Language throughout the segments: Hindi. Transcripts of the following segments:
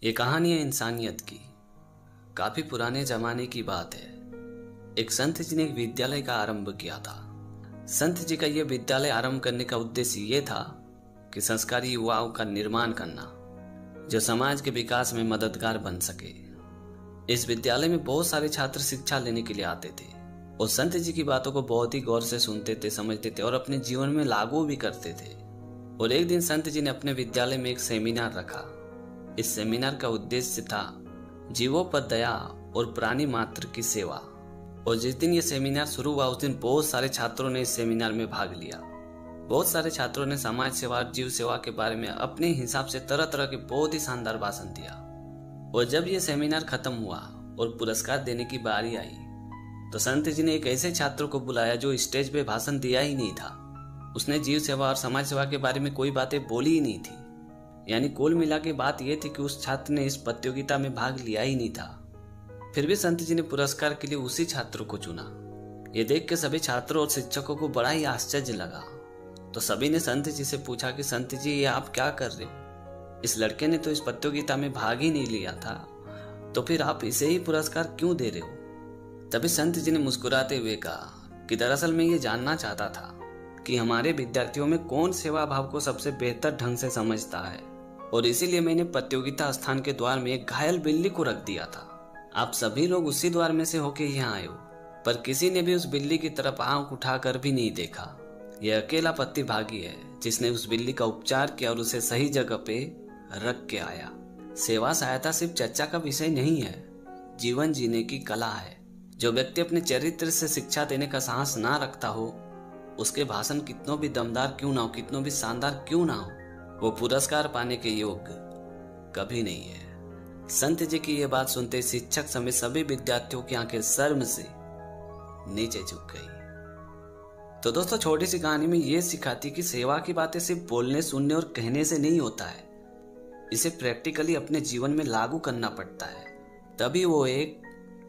ये कहानी है इंसानियत की। काफी पुराने जमाने की बात है। एक संत जी ने एक विद्यालय का आरंभ किया था। संत जी का यह विद्यालय आरंभ करने का उद्देश्य ये था कि संस्कारी युवाओं का निर्माण करना, जो समाज के विकास में मददगार बन सके। इस विद्यालय में बहुत सारे छात्र शिक्षा लेने के लिए आते थे और संत जी की बातों को बहुत ही गौर से सुनते थे, समझते थे और अपने जीवन में लागू भी करते थे। और एक दिन संत जी ने अपने विद्यालय में एक सेमिनार रखा। इस सेमिनार का उद्देश्य था जीवों पर दया और प्राणी मात्र की सेवा। और जिस दिन ये सेमिनार शुरू हुआ उस दिन बहुत सारे छात्रों ने इस सेमिनार में भाग लिया। बहुत सारे छात्रों ने समाज सेवा और जीव सेवा के बारे में अपने हिसाब से तरह तरह के बहुत ही शानदार भाषण दिया। और जब ये सेमिनार खत्म हुआ और पुरस्कार देने की बारी आई तो संत जी ने एक ऐसे छात्र को बुलाया जो स्टेज पे भाषण दिया ही नहीं था। उसने जीव सेवा और समाज सेवा के बारे में कोई बातें बोली ही नहीं थी। यानी कुल मिला के बात यह थी कि उस छात्र ने इस प्रतियोगिता में भाग लिया ही नहीं था। फिर भी संत जी ने पुरस्कार के लिए उसी छात्र को चुना। ये देख के सभी छात्रों और शिक्षकों को बड़ा ही आश्चर्य लगा। तो सभी ने संत जी से पूछा कि संत जी, ये आप क्या कर रहे हो? इस लड़के ने तो इस प्रतियोगिता में भाग ही नहीं लिया था, तो फिर आप इसे ही पुरस्कार क्यों दे रहे हो? तभी संत जी ने मुस्कुराते हुए कहा कि दरअसल मैं ये जानना चाहता था कि हमारे विद्यार्थियों में कौन सेवा भाव को सबसे बेहतर ढंग से समझता है, और इसीलिए मैंने प्रतियोगिता स्थान के द्वार में एक घायल बिल्ली को रख दिया था। आप सभी लोग उसी द्वार में से होके यहाँ आए हो, पर किसी ने भी उस बिल्ली की तरफ आंख उठाकर भी नहीं देखा। यह अकेला प्रतिभागी है जिसने उस बिल्ली का उपचार किया और उसे सही जगह पे रख के आया। सेवा सहायता सिर्फ चर्चा का विषय नहीं है, जीवन जीने की कला है। जो व्यक्ति अपने चरित्र से शिक्षा देने का साहस ना रखता हो, उसके भाषण कितनों भी दमदार क्यों ना हो, कितनों भी शानदार क्यों ना हो, वो पुरस्कार पाने के योग्य कभी नहीं है। संत जी की यह बात सुनते शिक्षक समेत सभी विद्यार्थियों की आंखें शर्म से नीचे झुक गई। तो दोस्तों, छोटी सी कहानी में यह सिखाती कि सेवा की बातें सिर्फ बोलने, सुनने और कहने से नहीं होता है। इसे प्रैक्टिकली अपने जीवन में लागू करना पड़ता है, तभी वो एक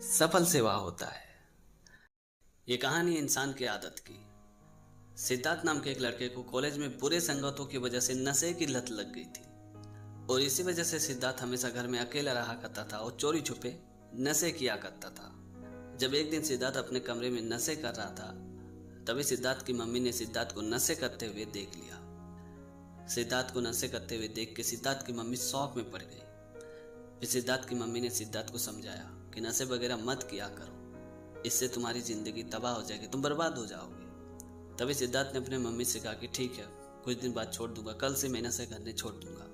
सफल सेवा होता है। ये कहानी इंसान की आदत की। सिद्धार्थ नाम के एक लड़के को कॉलेज में बुरे संगतों की वजह से नशे की लत लग गई थी और इसी वजह से सिद्धार्थ हमेशा घर में अकेला रहा करता था और चोरी छुपे नशे किया करता था। जब एक दिन सिद्धार्थ अपने कमरे में नशे कर रहा था, तभी सिद्धार्थ की मम्मी ने सिद्धार्थ को नशे करते हुए देख लिया। सिद्धार्थ को नशे करते हुए देख के सिद्धार्थ की मम्मी शौक में पड़ गई। फिर सिद्धार्थ की मम्मी ने सिद्धार्थ को समझाया कि नशे वगैरह मत किया करो, इससे तुम्हारी जिंदगी तबाह हो जाएगी, तुम बर्बाद हो जाओगे। तभी सिद्धार्थ ने अपने मम्मी से कहा कि ठीक है, कुछ दिन बाद छोड़ दूंगा, कल से मैं नशे करने छोड़ दूंगा।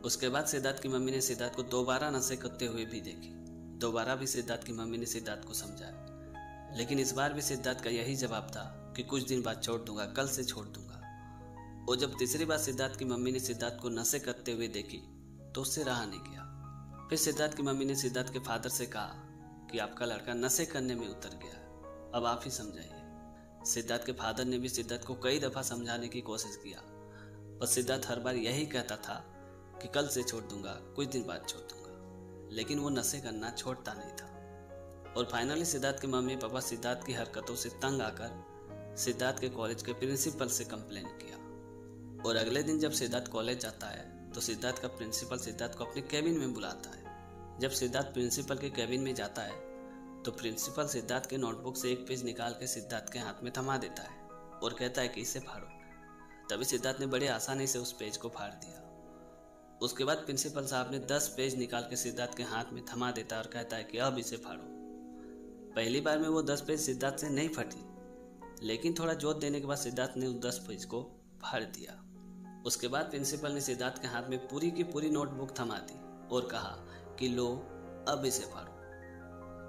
उसके बाद सिद्धार्थ की मम्मी ने सिद्धार्थ को दोबारा नशे करते हुए भी देखी। दोबारा भी सिद्धार्थ की मम्मी ने सिद्धार्थ को समझाया, लेकिन इस बार भी सिद्धार्थ का यही जवाब था कि कुछ दिन बाद छोड़ दूंगा, कल से छोड़ दूंगा। और जब तीसरी बार सिद्धार्थ की मम्मी ने सिद्धार्थ को नशे करते हुए देखी तो उससे रहा नहीं गया। फिर सिद्धार्थ की मम्मी ने सिद्धार्थ के फादर से कहा कि आपका लड़का नशे करने में उतर गया, अब आप ही समझाइए। सिद्धार्थ के फादर ने भी सिद्धार्थ को कई दफा समझाने की कोशिश किया, पर सिद्धार्थ हर बार यही कहता था कि कल से छोड़ दूंगा, कुछ दिन बाद छोड़ दूंगा, लेकिन वो नशे करना छोड़ता नहीं था। और फाइनली सिद्धार्थ के मम्मी पापा सिद्धार्थ की हरकतों से तंग आकर सिद्धार्थ के कॉलेज के प्रिंसिपल से कंप्लेन किया। और अगले दिन जब सिद्धार्थ कॉलेज जाता है तो सिद्धार्थ का प्रिंसिपल सिद्धार्थ को अपने कैबिन में बुलाता है। जब सिद्धार्थ प्रिंसिपल के कैबिन में जाता है तो प्रिंसिपल सिद्धार्थ के नोटबुक से एक पेज निकाल के सिद्धार्थ के हाथ में थमा देता है और कहता है कि इसे फाड़ो। तभी सिद्धार्थ ने बड़े आसानी से उस पेज को फाड़ दिया। उसके बाद प्रिंसिपल साहब ने 10 पेज निकाल के सिद्धार्थ के हाथ में थमा देता है और कहता है कि अब इसे फाड़ो। पहली बार में वो 10 पेज सिद्धार्थ से नहीं फटी, लेकिन थोड़ा जोर देने के बाद सिद्धार्थ ने उस 10 पेज को फाड़ दिया। उसके बाद प्रिंसिपल ने सिद्धार्थ के हाथ में पूरी की पूरी नोटबुक थमा दी और कहा कि लो, अब इसे फाड़ो।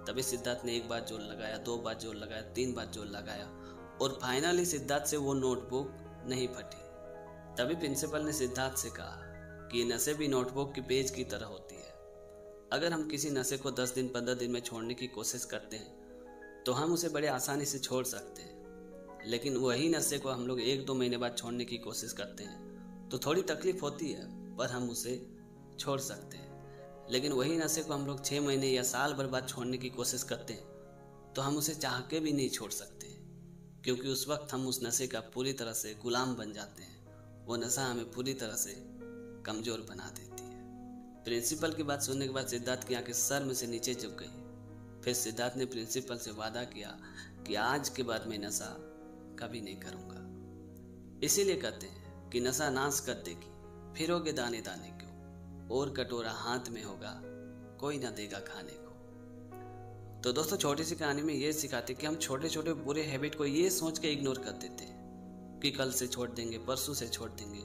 तभी सिद्धार्थ ने एक बार जोर लगाया, 2 बार जोर लगाया, 3 बार जोर लगाया और फाइनली सिद्धार्थ से वो नोटबुक नहीं फटी। तभी प्रिंसिपल ने सिद्धार्थ से कहा कि नशे भी नोटबुक की पेज की तरह होती है। अगर हम किसी नशे को 10 दिन 15 दिन में छोड़ने की कोशिश करते हैं तो हम उसे बड़े आसानी से छोड़ सकते हैं, लेकिन वही नशे को हम लोग 1-2 महीने बाद छोड़ने की कोशिश करते हैं तो थोड़ी तकलीफ होती है, पर हम उसे छोड़ सकते हैं। लेकिन वही नशे को हम लोग 6 महीने या साल भर बाद छोड़ने की कोशिश करते हैं तो हम उसे चाह के भी नहीं छोड़ सकते, क्योंकि उस वक्त हम उस नशे का पूरी तरह से गुलाम बन जाते हैं। वो नशा हमें पूरी तरह से कमज़ोर बना देती है। प्रिंसिपल की बात सुनने के बाद सिद्धार्थ की आंखें शर्म से नीचे झुक गई। फिर सिद्धार्थ ने प्रिंसिपल से वादा किया कि आज के बाद मैं नशा कभी नहीं करूंगा। इसीलिए कहते हैं कि नशा नाश कर देगी, फिरोगे दाने दाने क्यों, और कटोरा हाथ में होगा, कोई ना देगा खाने को। तो दोस्तों, छोटी सी कहानी में ये सिखाते कि हम छोटे छोटे बुरे हैबिट को ये सोच के इग्नोर कर देते हैं कि कल से छोड़ देंगे, परसों से छोड़ देंगे,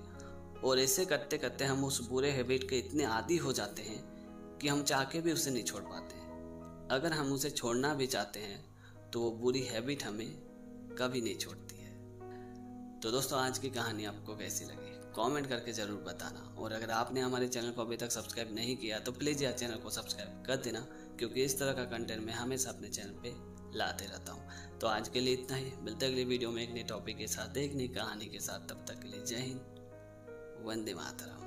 और ऐसे करते करते हम उस बुरे हैबिट के इतने आदी हो जाते हैं कि हम चाह के भी उसे नहीं छोड़ पाते हैं। अगर हम उसे छोड़ना भी चाहते हैं तो वो बुरी हैबिट हमें कभी नहीं छोड़ती है। तो दोस्तों, आज की कहानी आपको कैसी लगी कमेंट करके ज़रूर बताना, और अगर आपने हमारे चैनल को अभी तक सब्सक्राइब नहीं किया तो प्लीज़ यार चैनल को सब्सक्राइब कर देना, क्योंकि इस तरह का कंटेंट मैं हमेशा अपने चैनल पे लाते रहता हूँ। तो आज के लिए इतना ही, मिलते अगली वीडियो में एक नई टॉपिक के साथ, एक नई कहानी के साथ। तब तक के लिए जय हिंद, वंदे मातरम।